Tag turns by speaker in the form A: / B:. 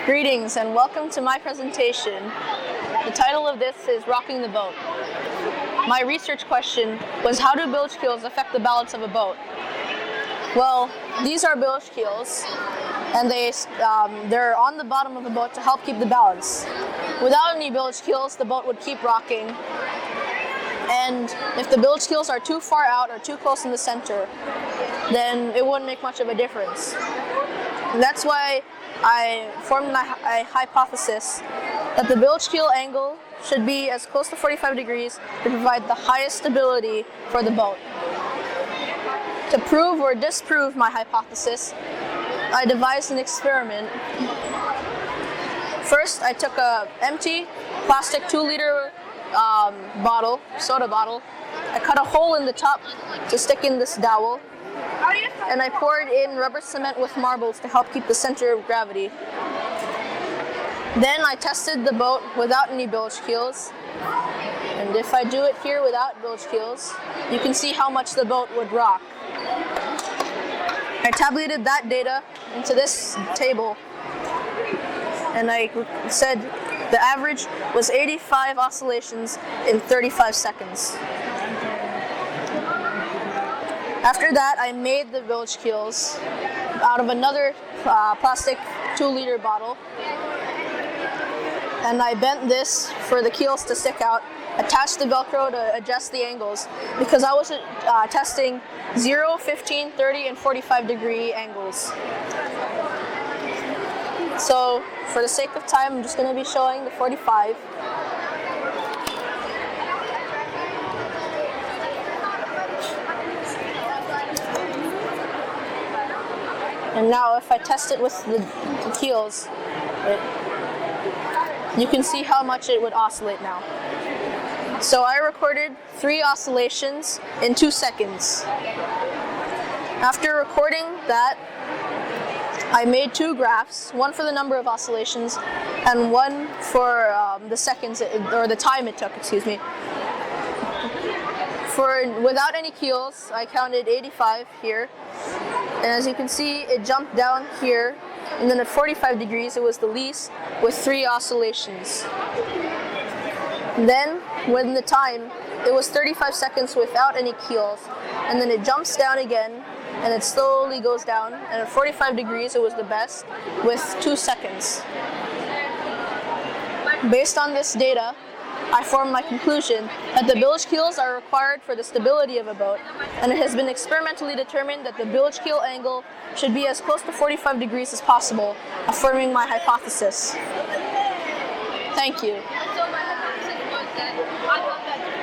A: Greetings and welcome to my presentation. The title of this is Rocking the Boat. My research question was, how do bilge keels affect the balance of a boat? Well, these are bilge keels, and they're on the bottom of the boat to help keep the balance. Without any bilge keels, the boat would keep rocking, and if the bilge keels are too far out or too close in the center, then it wouldn't make much of a difference. And that's why I formed a hypothesis that the bilge keel angle should be as close to 45 degrees to provide the highest stability for the boat. To prove or disprove my hypothesis, I devised an experiment. First, I took an empty plastic 2-liter soda bottle. I cut a hole in the top to stick in this dowel, and I poured in rubber cement with marbles to help keep the center of gravity. Then I tested the boat without any bilge keels, and if I do it here without bilge keels, you can see how much the boat would rock. I tabulated that data into this table, and I said the average was 85 oscillations in 35 seconds. After that, I made the bilge keels out of another plastic 2-liter bottle, and I bent this for the keels to stick out, attached the Velcro to adjust the angles, because I was testing 0, 15, 30, and 45 degree angles. So, for the sake of time, I'm just going to be showing the 45. And now if I test it with the keels, you can see how much it would oscillate now. So I recorded 3 oscillations in 2 seconds. After recording that, I made 2 graphs, one for the number of oscillations and one for the seconds, or the time it took, excuse me. Without any keels, I counted 85 here. And as you can see, it jumped down here, and then at 45 degrees, it was the least, with 3 oscillations. Then, when the time, it was 35 seconds without any keels, and then it jumps down again, and it slowly goes down, and at 45 degrees, it was the best, with 2 seconds. Based on this data, I formed my conclusion that the bilge keels are required for the stability of a boat, and it has been experimentally determined that the bilge keel angle should be as close to 45 degrees as possible, affirming my hypothesis. Thank you.
B: So my hypothesis was that I thought that